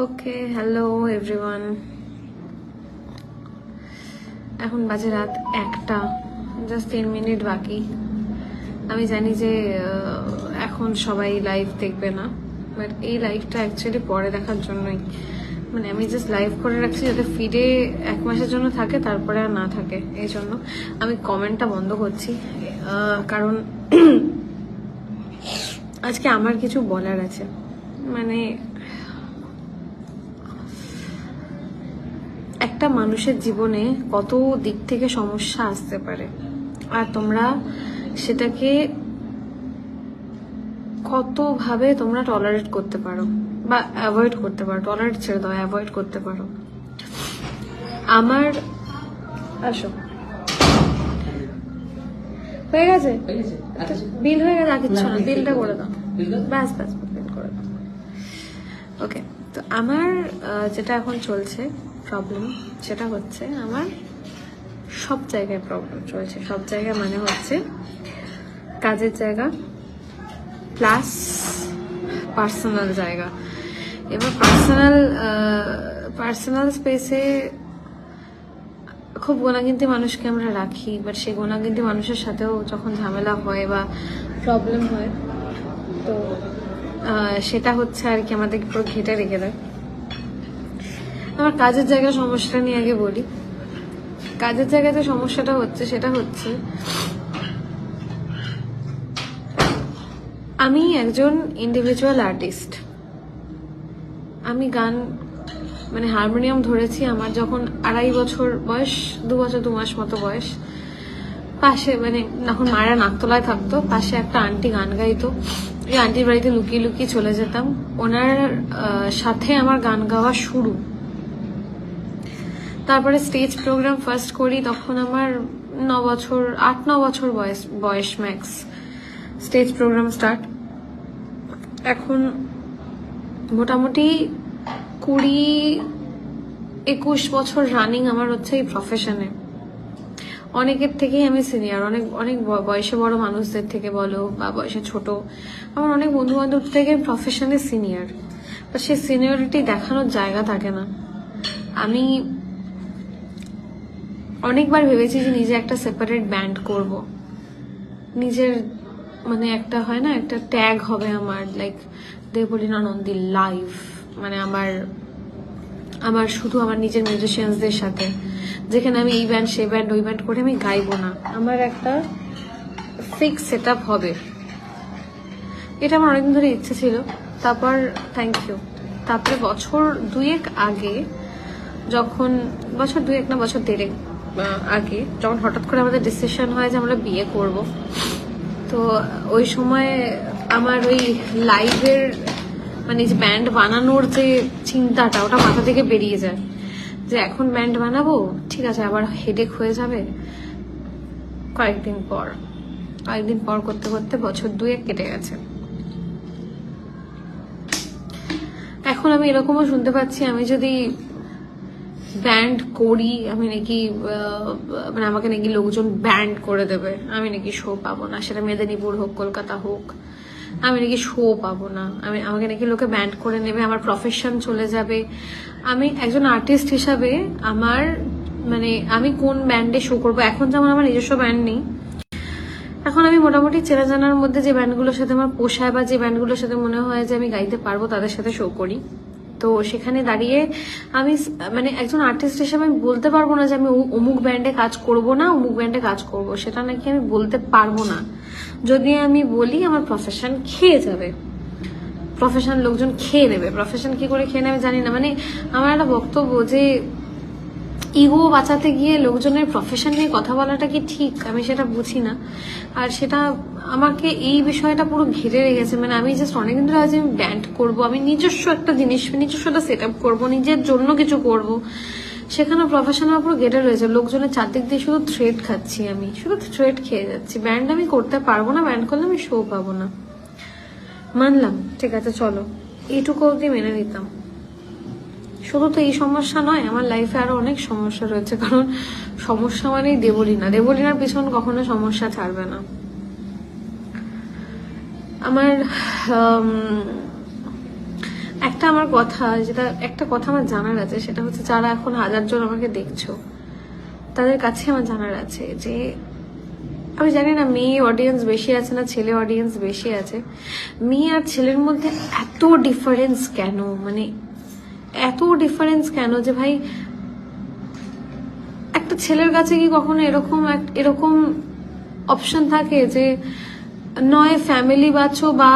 ওকে, hello everyone. এখন বাজে রাত 1টা, জাস্ট 3 মিনিট বাকি। আমি জানি যে এখন সবাই লাইভ দেখবে না, বাট এই লাইভটা অ্যাকচুয়ালি পরে দেখার জন্যই। মানে আমি জাস্ট লাইভ করে রাখছি যাতে ফিডে 1 মাসের জন্য থাকে, তারপরে আর না থাকে। এই জন্য আমি কমেন্টটা বন্ধ করছি, কারণ আজকে আমার কিছু বলার আছে। মানে একটা মানুষের জীবনে কত দিক থেকে সমস্যা আসতে পারে, আর তোমরা সেটাকে কতভাবে তোমরা টলারেট করতে পারো বা অ্যাভয়েড করতে পারো। টলারেট ছেড়ে দাও, অ্যাভয়েড করতে পারো। আমার আসো, হয়ে গেছে, বিল হয়ে গেছে, আর কিচ্ছু না, বিলটা করে দাও, ব্যাস ব্যাস বিল করে দাও। ওকে, তো আমার যেটা এখন চলছে প্রবলেম, সেটা হচ্ছে আমার সব জায়গায় প্রবলেম চলছে। সব জায়গায় মানে হচ্ছে কাজের জায়গা প্লাস পার্সোনাল জায়গা। এবার পার্সোনাল স্পেসে খুব গোনাগিন্তি মানুষকে আমরা রাখি, বাট সেই গোনাগিন্তি মানুষের সাথেও যখন ঝামেলা হয় বা প্রবলেম হয়, তো সেটা হচ্ছে আর কি আমাদেরকে পুরো ঘেটে রেখে দেয়। আমার কাজের জায়গায় সমস্যাটা নিয়ে আগে বলি। কাজের জায়গায় যে সমস্যাটা হচ্ছে সেটা হচ্ছে আমি একজন ইন্ডিভিজুয়াল আর্টিস্ট। আমি গান মানে হারমোনিয়াম ধরেছি আমার যখন 2.5 বছর বয়স, 2 বছর 2 মাস মতো বয়স। পাশে মানে যখন মায়েরা নাকতলায় থাকতো, পাশে একটা আন্টি গান গাইতো। এই আন্টির বাড়িতে লুকিয়ে লুকিয়ে চলে যেতাম, ওনার সাথে আমার গান গাওয়া শুরু। তারপরে স্টেজ প্রোগ্রাম ফার্স্ট করি, তখন আমার 8-9 বছর বয়স ম্যাক্স। Stage programme start. এখন মোটামুটি 20-21 বছর রানিং আমার হচ্ছে এই প্রফেশনে। অনেকের থেকেই আমি সিনিয়র, অনেক অনেক বয়সে বড় মানুষদের থেকে বলো বা বয়সে ছোট, আমার অনেক বন্ধু বান্ধব থেকে প্রফেশনে সিনিয়র। বা সেই সিনিয়রিটি দেখানোর জায়গা থাকে না। আমি অনেকবার ভেবেছি যে নিজে একটা সেপারেট ব্যান্ড করব, নিজের মানে একটা হয় না, একটা ট্যাগ হবে আমার, লাইক দেবলীনা নন্দী লাইভ। মানে আমার শুধু আমার নিজের মিউজিশিয়ানসদের সাথে, যেখানে আমি এই ব্যান্ড সেই ব্যান্ড ওই ব্যান্ড করে আমি গাইবো না, আমার একটা ফিক্স সেট আপ হবে। এটা আমার অনেকদিন ধরে ইচ্ছে ছিল। তারপর থ্যাংক ইউ, তারপরে বছর 2 আগে, যখন বছর 2 না বছর 1.5 আগে, যখন হঠাৎ করে আমাদের ডিসিশন হয় যে আমরা বিয়ে করব, তো ওই সময় আমার ওই লাইভের মানে যে ব্যান্ড বানানোর যে চিন্তাটা, ওটা মাথা থেকে বেরিয়ে যায় যে এখন ব্যান্ড বানাবো, ঠিক আছে, আবার হেডেক হয়ে যাবে। কয়েকদিন পর করতে করতে বছর 2 কেটে গেছে। এখন আমি এরকমও শুনতে পাচ্ছি আমি যদি ব্যান্ড করি, আমি নাকি মানে আমাকে নাকি লোকজন ব্যান্ড করে দেবে, আমি নাকি শো পাবো না, সেটা মেদিনীপুর হোক কলকাতা হোক, আমি নাকি শো পাবো না, আমাকে নাকি লোকে ব্যান্ড করে নেবে, আমার প্রফেশন চলে যাবে। আমি একজন আর্টিস্ট হিসাবে আমার মানে আমি কোন ব্যান্ডে শো করবো? এখন যেমন আমার নিজস্ব ব্যান্ড নেই, এখন আমি মোটামুটি চেনা জানার মধ্যে যে ব্যান্ডগুলোর সাথে আমার পোষায় বা যে ব্যান্ডগুলোর সাথে মনে হয় যে আমি গাইতে পারবো, তাদের সাথে শো করি। তো সেখানে দাঁড়িয়ে আমি মানে একজন আর্টিস্ট হিসেবে আমি বলতে পারবো না যে আমি অমুক ব্যান্ডে কাজ করব না, অমুক ব্যান্ডে কাজ করব, সেটা নাকি আমি বলতে পারবো না। যদি আমি বলি আমার প্রফেশন খেয়ে যাবে, প্রফেশন লোকজন খেয়ে নেবে। প্রফেশন কি করে খেয়ে নেবে জানি না। মানে আমার একটা বক্তব্য যে ইগো বাঁচাতে গিয়ে লোকজনের প্রফেশন নিয়ে কথা বলাটা কি ঠিক, আমি সেটা বুঝি না। আর সেটা আমাকে এই বিষয়টা পুরো ঘিরে রেখেছে। মানে আমি জাস্ট অনেকদিন ধরে আজ আমি ব্যান্ড করবো, আমি নিজস্ব একটা জিনিস, নিজস্ব একটা সেট আপ করবো, নিজের জন্য কিছু করব, সেখানে প্রফেশন আমার পুরো ঘেটে রয়েছে। লোকজনের চারদিক দিয়ে শুধু থ্রেড খাচ্ছি, আমি শুধু থ্রেড খেয়ে যাচ্ছি। ব্যান্ড আমি করতে পারবো না, ব্যান্ড করলে আমি শো পাবো না। মানলাম, ঠিক আছে, চলো এইটুকু অবধি মেনে নিতাম। শুধু তো এই সমস্যা নয়, আমার লাইফে আরো অনেক সমস্যা রয়েছে। কারণ সমস্যা মানেই দেবলীনার পিছন কখনো সমস্যা ছাড়বে না। আমার একটা আমার কথা, যেটা একটা কথা আমার জানার আছে, সেটা হচ্ছে যারা এখন 1000 জন আমাকে দেখছো তাদের কাছে আমার জানার আছে যে আমি জানি না মেয়ে অডিয়েন্স বেশি আছে না ছেলে অডিয়েন্স বেশি আছে, মেয়ে আর ছেলের মধ্যে এত ডিফারেন্স কেন, মানে এত ডিফারেন্স কেন যে ভাই একটা ছেলের কাছে কি কখনো এরকম অপশন থাকে যে নয় ফ্যামিলি বাঁচো বা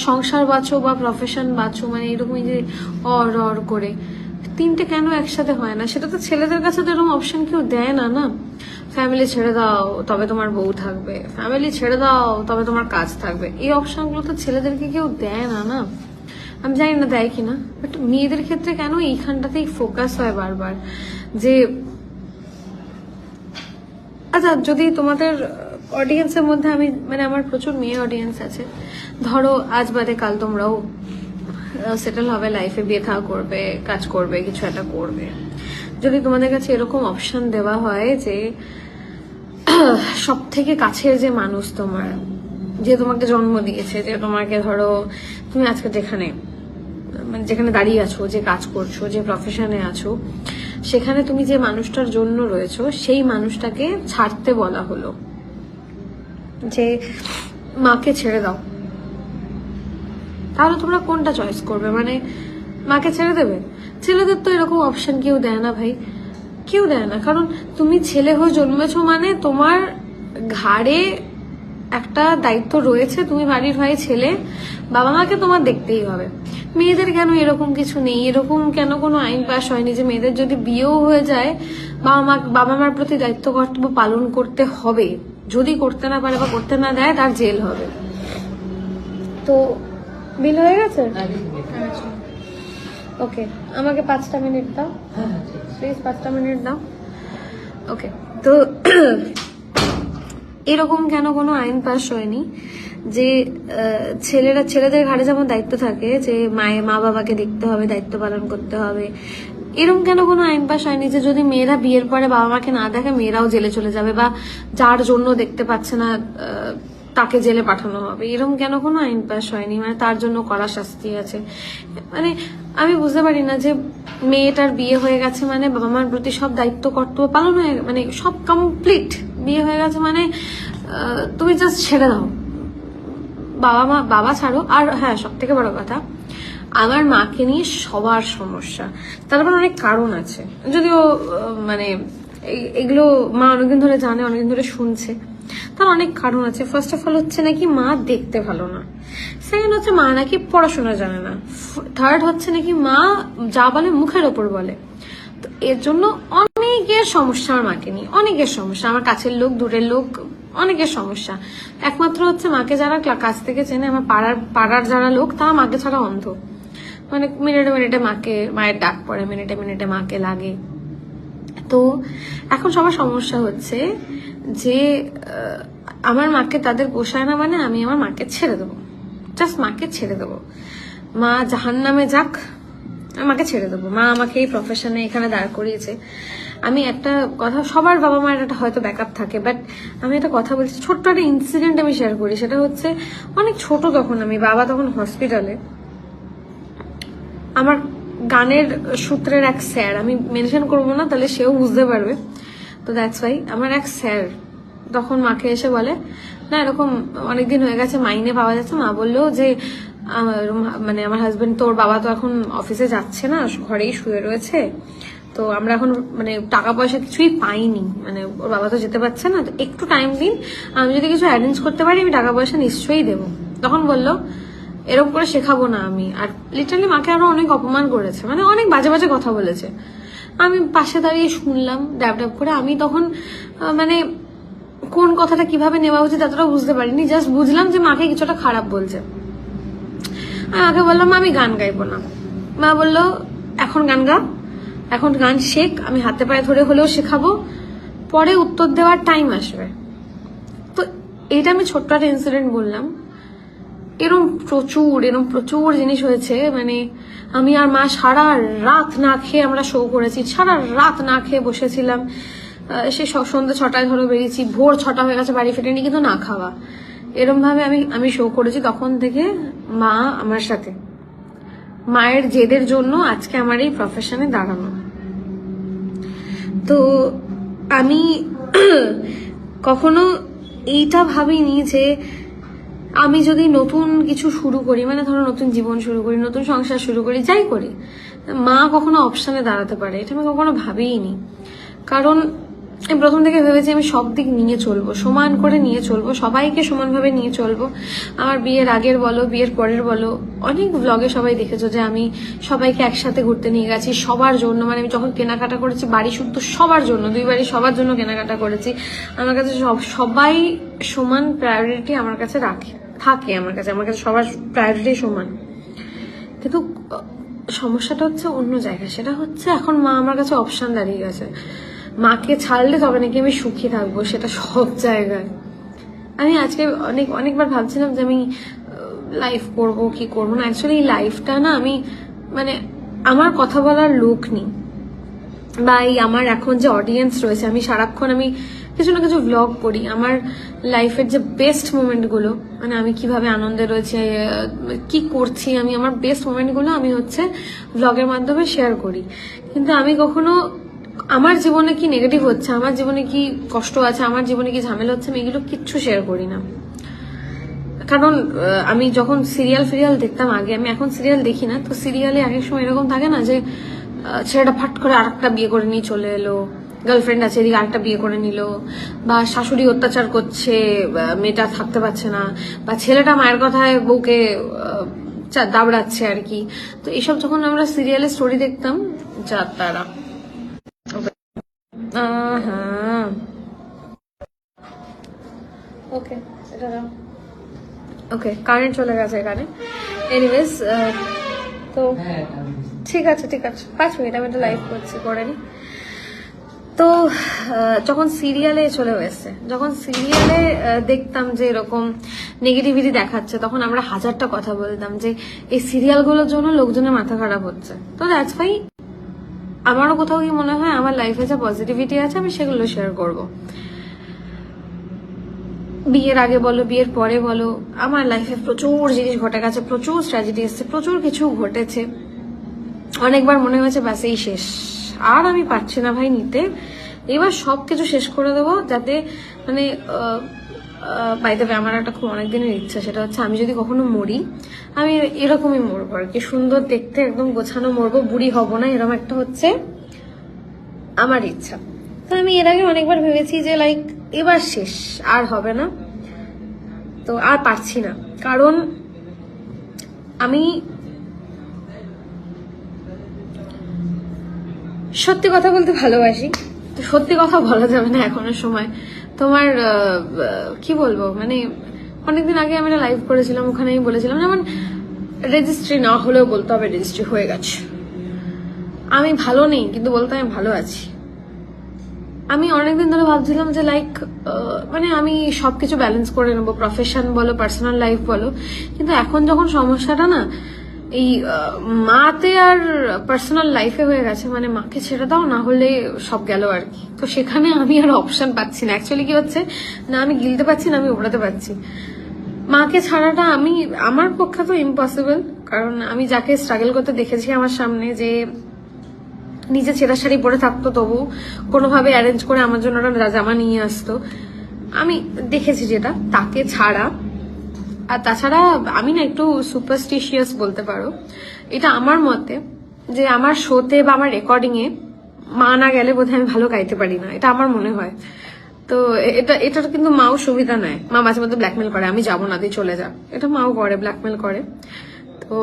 সংসার বাঁচো বা প্রফেশন বাঁচো, মানে এরকম যে অর করে তিনটে কেন একসাথে হয় না? সেটা তো ছেলেদের কাছে তো এরকম অপশন কেউ দেয় না। না, ফ্যামিলি ছেড়ে দাও তবে তোমার বউ থাকবে, ফ্যামিলি ছেড়ে দাও তবে তোমার কাজ থাকবে, এই অপশনগুলো তো ছেলেদেরকে কেউ দেয় না। না, আমি জানি না দেয় কিনা, বাট মেয়েদের ক্ষেত্রে কেন এইখানটাতেই ফোকাস হয় বারবার যে আচ্ছা যদি তোমাদের অডিয়েন্সের মধ্যে আমি মানে আমার প্রচুর মেয়ে অডিয়েন্স আছে, ধরো আজ বাদে কাল তোমরাও সেটেল হবে লাইফে, বিয়ে থা করবে, কাজ করবে, কিছু একটা করবে, যদি তোমাদের কাছে এরকম অপশন দেওয়া হয় যে সব থেকে কাছের যে মানুষ তোমার, যে তোমাকে জন্ম দিয়েছে, যে তোমাকে ধরো তুমি আজকে যেখানে দাঁড়িয়ে আছো, যে কাজ করছো, যে প্রফেশনে আছো, সেখানে তুমি যে মানুষটার জন্য রয়েছো সেই মানুষটাকে ছাড়তে বলা হলো যে মাকে ছেড়ে দাও, তাহলে তোমরা কোনটা চয়েস করবে? মানে মাকে ছেড়ে দেবে? ছেলেদের তো এরকম অপশন কেউ দেয় না ভাই, কেউ দেয় না, কারণ তুমি ছেলে হয়ে জন্মেছো মানে তোমার ঘাড়ে একটা দায়িত্ব রয়েছে, তুমি বাড়ির ভাই ছেলে, বাবা মাকে তোমার দেখতেই হবে। মেয়েদের কেন এরকম কিছু নেই? এরকম কেন কোনো আইন পাস হয়নি যে মেয়েদের যদি বিয়েও হয়ে যায় বাবা মার প্রতি দায়িত্ব কর্তব্য পালন করতে হবে, যদি করতে না পারে বা করতে না দেয় তার জেল হবে? তো বিল হয়ে গেছে? ওকে, আমাকে 5টা মিনিট দাও প্লিজ, 5টা মিনিট দাও। ওকে, তো এরকম কেন কোনো আইন পাস হয়নি যে ছেলেদের ঘাড়ে যেমন দায়িত্ব থাকে যে মা বাবাকে দেখতে হবে, দায়িত্ব পালন করতে হবে, এরকম কেন কোনো আইন পাস হয়নি যে যদি মেয়েরা বিয়ের পরে বাবা মাকে না দেখে মেয়েরাও জেলে চলে যাবে, বা যার জন্য দেখতে পাচ্ছে না তাকে জেলে পাঠানো হবে? এরকম কেন কোনো আইন পাস হয়নি? মানে তার জন্য কড়া শাস্তি আছে। মানে আমি বুঝতে পারি না যে মেয়েটার বিয়ে হয়ে গেছে মানে বাবা মার প্রতি সব দায়িত্ব কর্তব্য পালন হয়ে, মানে সব কমপ্লিট, বিয়ে হয়ে গেছে মানে তুমি জাস্ট ছেড়ে দাও, বাবা ছাড়ো। আর হ্যাঁ, সব থেকে বড় কথা, আমার মাকে নিয়ে সবার সমস্যা, তারপর অনেক কারণ আছে, যদিও মানে এগুলো মা অনেকদিন ধরে জানে, অনেকদিন ধরে শুনছে, তার অনেক কারণ আছে। ফার্স্ট অফ অল হচ্ছে নাকি মা দেখতে ভালো না, সেকেন্ড হচ্ছে মা নাকি পড়াশোনা জানে না, থার্ড হচ্ছে নাকি মা যা বলে মুখের ওপর বলে। তো এর জন্য অনেকের সমস্যা আমার মাকে নিয়ে, অনেকের সমস্যা, আমার কাছের লোক, দূরের লোক, অনেকের সমস্যা। একমাত্র হচ্ছে মাকে যারা কাছ থেকে চেনে, আমার পাড়ার যারা লোক, তারা মাকে ছাড়া অন্ধ, মানে মিনিটে মিনিটে মায়ের ডাক পড়ে, মিনিটে মিনিটে মাকে লাগে। তো এখন সবার সমস্যা হচ্ছে যে আমার মাকে তাদের পোষায় না, মানে আমি আমার মাকে ছেড়ে দেবো, জাস্ট মাকে ছেড়ে দেবো, মা জাহান্নামে যাক, আমাকে ছেড়ে দেবো। মা আমাকে এই প্রফেশনে এখানে দাঁড় করিয়েছে। আমি একটা কথা, সবার বাবা মায়ের একটা হয়তো ব্যাকআপ থাকে, বাট আমি একটা কথা বলছি, ছোট্ট একটা ইনসিডেন্ট আমি শেয়ার করি। সেটা হচ্ছে অনেক ছোট তখন আমি, বাবা তখন হসপিটালে, আমার গানের সূত্রের এক স্যার, আমি মেনশন করবো না তাহলে সেও বুঝতে পারবে, তো দ্যাটস ওয়াই, আমার এক স্যার তখন মাকে এসে বলে, না এরকম অনেকদিন হয়ে গেছে মাইনে পাওয়া যাচ্ছে। মা বললো যে মানে আমার হাজবেন্ড, তোর বাবা তো এখন অফিসে যাচ্ছে না, ঘরেই শুয়ে রয়েছে, তো আমরা এখন মানে টাকা পয়সা কিছুই পাইনি, মানে ওর বাবা তো যেতে পারছে না, তো একটু টাইম দিন, আমি যদি কিছু অ্যারেঞ্জ করতে পারি আমি টাকা পয়সা নিশ্চয়ই দেবো। তখন বললো এরকম করে শেখাবো না আমি, আর লিটারালি মাকে আরো অনেক অপমান করেছে, মানে অনেক বাজে বাজে কথা বলেছে। আমি পাশে দাঁড়িয়ে শুনলাম ড্যাব ড্যাব করে, আমি তখন মানে কোন কথাটা কিভাবে নেওয়া উচিত এতটা বুঝতে পারিনি, জাস্ট বুঝলাম যে মাকে কিছুটা খারাপ বলছে। আমি মাকে বললাম আমি গান গাইবো না। মা বললো এখন গান গা, এখন গান শেখ, আমি হাতে পায়ে ধরে হলেও শেখাবো, পরে উত্তর দেওয়ার টাইম আসবে। তো এটা আমি ছোট্ট একটা ইনসিডেন্ট বললাম, এরম প্রচুর জিনিস হয়েছে। মানে আমি আর মা সারা রাত না খেয়ে আমরা শো করেছি, সারা রাত না খেয়ে বসেছিলাম, সে সন্ধ্যে 6টায় ধরো বেরিয়েছি, ভোর 6টা হয়ে গেছে বাড়ি ফিরেনি, কিন্তু না খাওয়া। এরম ভাবে আমি আমি শো করেছি, তখন থেকে মা আমার সাথে, মায়ের জেদের জন্য আজকে আমার এই প্রফেশনে দাঁড়ানো। তো আমি কখনো এইটা ভাবিনি যে আমি যদি নতুন কিছু শুরু করি, মানে ধরো নতুন জীবন শুরু করি, নতুন সংসার শুরু করি, যাই করি, মা কখনো অপশনে দাঁড়াতে পারে, এটা আমি কখনো ভাবিনি। কারণ আমি প্রথম থেকে ভেবেছি আমি সব দিক নিয়ে চলবো, সমান করে নিয়ে চলবো, সবাইকে সমানভাবে নিয়ে চলবো। আমার বিয়ের আগের বলো, বিয়ের পরের বলো, অনেক ব্লগে সবাই দেখেছো যে আমি সবাইকে একসাথে ঘুরতে নিয়ে গেছি সবার জন্য। মানে আমি যখন কেনাকাটা করেছি বাড়ি শুদ্ধ সবার জন্য, 2 বাড়ি সবার জন্য কেনাকাটা করেছি। আমার কাছে সবাই সমান প্রায়োরিটি আমার কাছে থাকে, আমার কাছে সবার প্রায়োরিটি সমান। কিন্তু সমস্যাটা হচ্ছে অন্য জায়গায়, সেটা হচ্ছে এখন মা আমার কাছে অপশন দাঁড়িয়ে গেছে। মাকে ছাড়লে তবে নাকি আমি সুখী থাকবো, সেটা সব জায়গায়। আমি আজকে অনেকবার ভাবছিলাম যে আমি লাইফ করব কি করবো না। অ্যাকচুয়ালি এই লাইফটা না, আমি মানে আমার কথা বলার লোক নেই, বা এই আমার এখন যে অডিয়েন্স রয়েছে, আমি সারাক্ষণ আমি কিছু না কিছু ভ্লগ করি আমার লাইফের যে বেস্ট মোমেন্টগুলো, মানে আমি কিভাবে আনন্দে রয়েছে, কি করছি, আমি আমার বেস্ট মোমেন্টগুলো আমি হচ্ছে ভ্লগের মাধ্যমে শেয়ার করি। কিন্তু আমি কখনো আমার জীবনে কি নেগেটিভ হচ্ছে, আমার জীবনে কি কষ্ট আছে, আমার জীবনে কি ঝামেলা হচ্ছে, আমি এগুলো কিচ্ছু শেয়ার করি না। কারণ আমি যখন সিরিয়াল দেখতাম আগে, আমি এখন সিরিয়াল দেখি না, তো সিরিয়ালে এক এক সময় এরকম থাকে না যে ছেলেটা ফাট করে আরেকটা বিয়ে করে নিয়ে চলে এলো, গার্লফ্রেন্ড আছে এদিকে আরেকটা বিয়ে করে নিল, বা শাশুড়ি অত্যাচার করছে, মেয়েটা থাকতে পারছে না, বা ছেলেটা মায়ের কথায় বউকে দাবড়াচ্ছে আর কি। তো এসব যখন আমরা সিরিয়ালের স্টোরি দেখতাম, যা তারা হ্যাঁ ওকে, এটা ওকে, কারেন্ট চলে গেছে এখানে। এনিওয়েজ, তো ঠিক আছে 5 মিনিট আমি একটা লাইভ করছি, করে নি। তো যখন সিরিয়ালে চলে এসছে, যখন সিরিয়ালে দেখতাম যে এরকম নেগেটিভিটি দেখাচ্ছে, তখন আমরা হাজারটা কথা বলতাম যে এই সিরিয়ালগুলোর জন্য লোকজনের মাথা খারাপ হচ্ছে। তো দ্যাটস ভাই আমারও কোথাও কি মনে হয় আমার লাইফে যা পজিটিভিটি আছে আমি সেগুলো শেয়ার করব। বিয়ের আগে বলো, বিয়ের পরে বলো, আমার লাইফে প্রচুর জিনিস ঘটে গেছে, প্রচুর ট্র্যাজেডি এসছে, প্রচুর কিছু ঘটেছে। অনেকবার মনে হয়েছে ব্যাস এই শেষ, আর আমি পারছি না ভাই নিতে, এবার সবকিছু শেষ করে দেবো, যাতে মানে বাইতে আমার একটা খুব অনেকদিনের ইচ্ছা, সেটা হচ্ছে আমি যদি কখনো মরি, আমি এরকমই মরবো আর কি, সুন্দর দেখতে, একদম গোছানো মরবো, বুড়ি হব না, এরকম একটা হচ্ছে আমার ইচ্ছা। তো আমি এর আগে অনেকবার ভেবেছি যে লাইক এবার শেষ, আর হবে না, তো আর পারছি না। কারণ আমি সত্যি কথা বলতে ভালোবাসি, তো সত্যি কথা বলা যাবে না এখনের সময়। তোমার কি বলবো, মানে অনেকদিন আগে আমি একটা লাইভ করেছিলাম, ওখানে আমি বলেছিলাম যেমন রেজিস্ট্রি না হলেও বলতে হবে রেজিস্ট্রি হয়ে গেছে। আমি ভালো নেই কিন্তু বলতে আমি ভালো আছি। আমি অনেকদিন ধরে ভাবছিলাম যে লাইক মানে আমি সবকিছু ব্যালেন্স করে নেবো, প্রফেশন বলো, পার্সোনাল লাইফ বলো, কিন্তু এখন যখন সমস্যাটা না এই মাতে আর পার্সোনাল লাইফে হয়ে গেছে, মানে মাকে ছেড়ে দাও না হলে সব গেল আর কি। তো সেখানে আমি আর অপশন পাচ্ছি না। অ্যাকচুয়ালি কি হচ্ছে না, আমি গিলতে পারছি না, আমি ওড়াতে পারছি। মাকে ছাড়াটা আমার পক্ষে তো ইম্পসিবল, কারণ আমি যাকে স্ট্রাগল করতে দেখেছি আমার সামনে, যে নিজে ছেঁড়া শাড়ি পরে থাকতো তবু কোনোভাবে অ্যারেঞ্জ করে আমার জন্য একটা জামা নিয়ে আসতো, আমি দেখেছি যেটা, তাকে ছাড়া। আর তাছাড়া আমি না একটু সুপারস্টিশিয়াস বলতে পারো, এটা আমার মতে, যে আমার শোতে বা আমার রেকর্ডিং এ মা না গেলে বোধহয় আমি ভালো গাইতে পারি না, এটা আমার মনে হয়। তো এটা কিন্তু মাও সুবিধা নেয়, মা মাঝে মধ্যে ব্ল্যাকমেল করে আমি যাবো না, তুই চলে যা, এটা মাও করে, ব্ল্যাকমেল করে। তো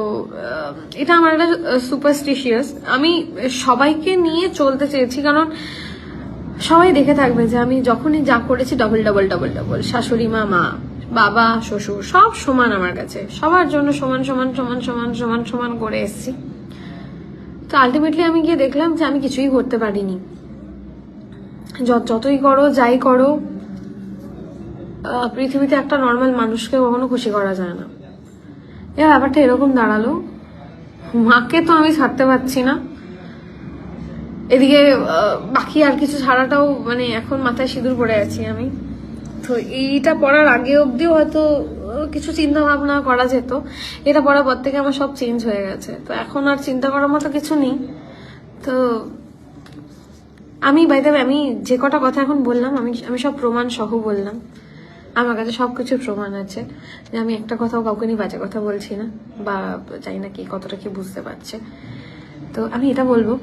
এটা আমার একটা সুপারস্টিশিয়াস, আমি সবাইকে নিয়ে চলতে চেয়েছি, কারণ সবাই দেখে থাকবে যে আমি যখনই যা করেছি ডবল ডবল ডবল ডবল, শাশুড়ি মা, মা, বাবা, শ্বশুর সব সমান আমার কাছে, সবার জন্য সমান সমান সমান সমান সমান সমান করে এসছি। তো আলটিমেটলি আমি গিয়ে দেখলাম যে আমি কিছুই করতে পারিনি। যতই করো যাই করো, পৃথিবীতে একটা নর্মাল মানুষকে কখনো খুশি করা যায় না। এর ব্যাপারটা এরকম দাঁড়ালো, মাকে তো আমি ছাড়তে পারছি না, এদিকে বাকি আর কিছু ছাড়াটাও মানে এখন মাথায় সিঁদুর পড়ে আছি আমি। তো এইটা পড়ার আগে অব্দিও হয়তো কিছু চিন্তা ভাবনা করা যেত, এটা পড়ার পর থেকে আমার সব চেঞ্জ হয়ে গেছে। তো এখন আর চিন্তা করার মতো কিছু নেই। তো আমি বাইরে আমি যে কটা কথা এখন বললাম আমি সব প্রমাণ সহ বললাম। আমার কাছে সবকিছু প্রমাণ আছে যে আমি একটা কথাও কাউকে নিয়ে বাজে কথা বলছি না, বা জানি না কি কতটা কি বুঝতে পারছে। তো আমি এটা বলবো,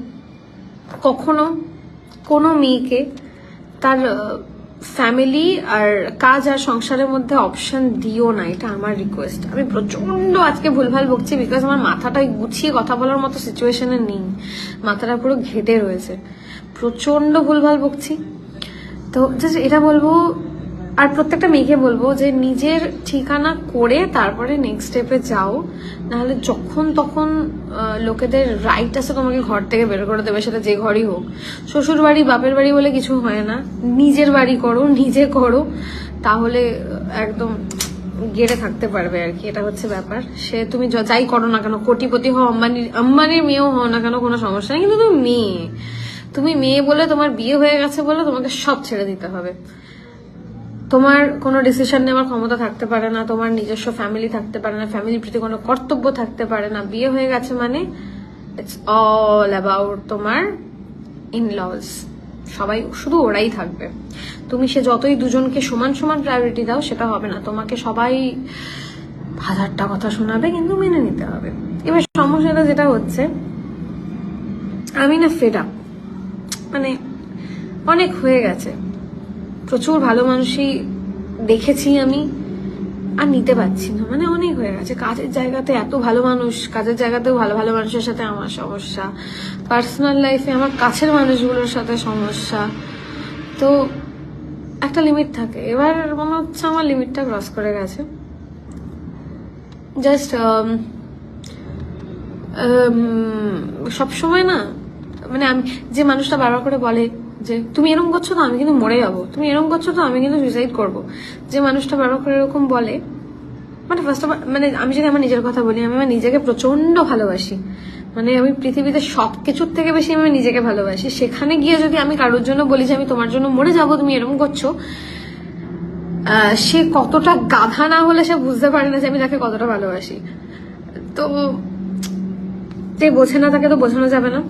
কখনো কোনো মেয়েকে তার ফ্যামিলি আর কাজ আর সংসারের মধ্যে অপশন দিও না, এটা আমার রিকোয়েস্ট। আমি প্রচন্ড আজকে ভুলভাল বকছি বিকজ আমার মাথাটা গুছিয়ে কথা বলার মতো সিচুয়েশনে নেই, মাথাটা পুরো ঘেটে রয়েছে, প্রচন্ড ভুলভাল বকছি। তো জাস্ট এটা বলবো, আর প্রত্যেকটা মেয়েকে বলবো যে নিজের ঠিকানা করে তারপরে নেক্সট স্টেপে যাও, নাহলে যখন তখন লোকেদের রাইট আছে তোমাকে ঘর থেকে বের করে দেবে, সেটা যে ঘরই হোক, শ্বশুর বাড়ি বাপের বাড়ি বলে কিছু হয় না, নিজের বাড়ি করো, নিজে করো, তাহলে একদম গেড়ে থাকতে পারবে আর কি, এটা হচ্ছে ব্যাপার। সে তুমি যাই করো না কেন, কোটিপতি হও, আম্বানির মেয়েও হও না কেন, কোনো সমস্যা নেই, কিন্তু তুমি মেয়ে বলে, তোমার বিয়ে হয়ে গেছে বলে তোমাকে সব ছেড়ে দিতে হবে। তোমার কোনো ডিসিশন নেওয়ার ক্ষমতা থাকতে পারে না, তোমার নিজস্ব ফ্যামিলি থাকতে পারে না, ফ্যামিলির প্রতি কোনো কর্তব্য থাকতে পারে না। বিয়ে হয়ে গেছে মানে ইটস অল অ্যাবাউট তোমার ইনলস, সবাই শুধু ওরাই থাকবে। তুমি সে যতই দুজনকে সমান সমান প্রায়োরিটি দাও, সেটা হবে না। তোমাকে সবাই হাজারটা কথা শোনাবে, কিন্তু মেনে নিতে হবে। এবার সমস্যাটা যেটা হচ্ছে, আমি না ফেড আপ, মানে অনেক হয়ে গেছে, প্রচুর ভালো মানুষই দেখেছি আমি, আর নিতে পারছি না, মানে অনেক হয়ে গেছে। কাজের জায়গাতে এত ভালো মানুষ, কাজের জায়গাতেও ভালো ভালো মানুষের সাথে আমার সমস্যা, পার্সোনাল লাইফে আমার কাছের মানুষগুলোর সাথে সমস্যা। তো একটা লিমিট থাকে, এবার মনে হচ্ছে আমার লিমিটটা ক্রস করে গেছে। জাস্ট সবসময় না, মানে আমি যে মানুষটা বারবার করে বলে যে তুমি এরকম করছো তো আমি কিন্তু মরে যাবো, তুমি এরকম করছো তো আমি কিন্তু সুইসাইড করবো, যে মানুষটা বারবার করে এরকম বলে, মানে ফার্স্ট অফ মানে আমি যদি আমার নিজের কথা বলি, আমি আমার নিজেকে প্রচন্ড ভালোবাসি, মানে আমি পৃথিবীতে সবকিছুর থেকে বেশি আমি নিজেকে ভালোবাসি। সেখানে গিয়ে যদি আমি কারোর জন্য বলি যে আমি তোমার জন্য মরে যাবো, তুমি এরকম করছো, সে কতটা গাধা না হলে সে বুঝতে পারে না যে আমি তাকে কতটা ভালোবাসি। তো যে বোঝে না তাকে তো বোঝানো যাবে না।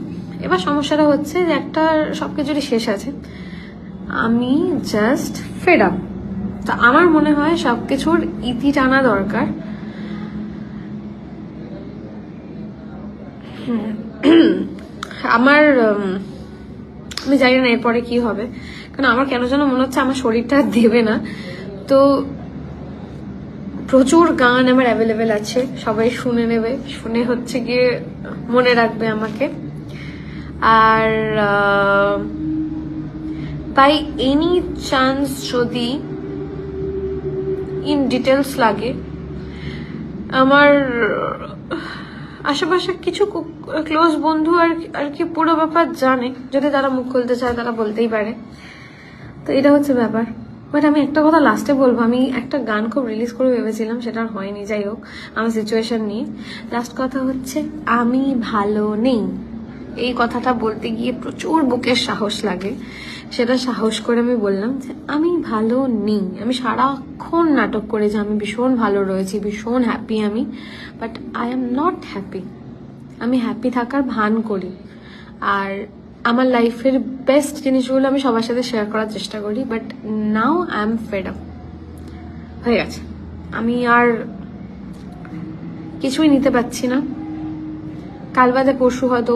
এবার সমস্যাটা হচ্ছে যে একটা সবকিছুরই শেষ আছে, আমি জাস্ট ফেড আপ। তা আমার মনে হয় সবকিছুর ইতি টানা দরকার। আমার আমি জানি না এরপরে কি হবে, কারণ আমার কেন যেন মনে হচ্ছে আমার শরীরটা দেবে না। তো প্রচুর গান আমার অ্যাভেলেবেল আছে, সবাই শুনে নেবে, শুনে হচ্ছে গিয়ে মনে রাখবে আমাকে। আর বাই এনি চান্স যদি ইন ডিটেলস লাগে, আমার আশেপাশে কিছু ক্লোজ বন্ধু আর কি পুরো ব্যাপার জানে, যদি তারা মুখ খুলতে চায় তারা বলতেই পারে। তো এটা হচ্ছে ব্যাপার। বাট আমি একটা কথা লাস্টে বলবো, আমি একটা গান খুব রিলিজ করে ভেবেছিলাম, সেটা আর হয়নি। যাই হোক, আমার সিচুয়েশন নিয়ে লাস্ট কথা হচ্ছে, আমি ভালো নেই। এই কথাটা বলতে গিয়ে প্রচুর বুকের সাহস লাগে, সেটা সাহস করে আমি বললাম যে আমি ভালো নেই। আমি সারাক্ষণ নাটক করে যে আমি ভীষণ ভালো রয়েছি, ভীষণ হ্যাপি আমি, but I am not happy. আমি হ্যাপি থাকার ভান করি, আর আমার লাইফের বেস্ট জিনিসগুলো আমি সবার সাথে শেয়ার করার চেষ্টা করি। But now I am fed up, হয়ে গেছে। আমি আর কিছুই নিতে পারছি না। কাল বাদে পরশু হয়তো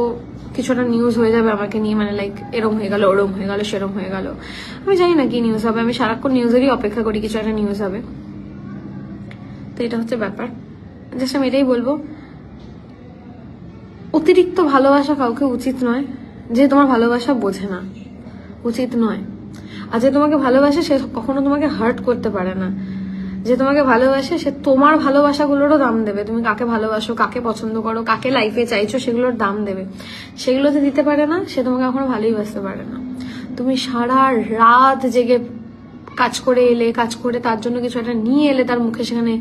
কিছুটা নিউজ হয়ে যাবে আমাকে নিয়ে, মানে লাইক এরম হয়ে গেল, ওরম হয়ে গেল, সেরম হয়ে গেল, আমি জানি না কি নিউজ হবে। আমি সারাক্ষণ নিউজেরই অপেক্ষা করি, কিছু একটা নিউজ হবে। তো এটা হচ্ছে ব্যাপার। জাস্ট আমি এটাই বলবো, অতিরিক্ত ভালোবাসা কাউকে উচিত নয়। যে তোমার ভালোবাসা বোঝে না, উচিত নয়। আর যে তোমাকে ভালোবাসে সে কখনো তোমাকে হার্ট করতে পারে না। যে তোমাকে ভালোবাসে সে তোমার ভালোবাসাগুলোরও দাম দেবে। তুমি কাকে ভালোবাসো, কাকে পছন্দ করো, কাকে লাইফে চাইছো, সেগুলোর দাম দেবে। সেগুলো যে দিতে পারে না, সে তোমাকে কখনো ভালোই বাসতে পারে না। তুমি সারা রাত জেগে কাজ করে এলে, কাজ করে তার জন্য কিছু একটা নিয়ে এলে, তার মুখে সেখানে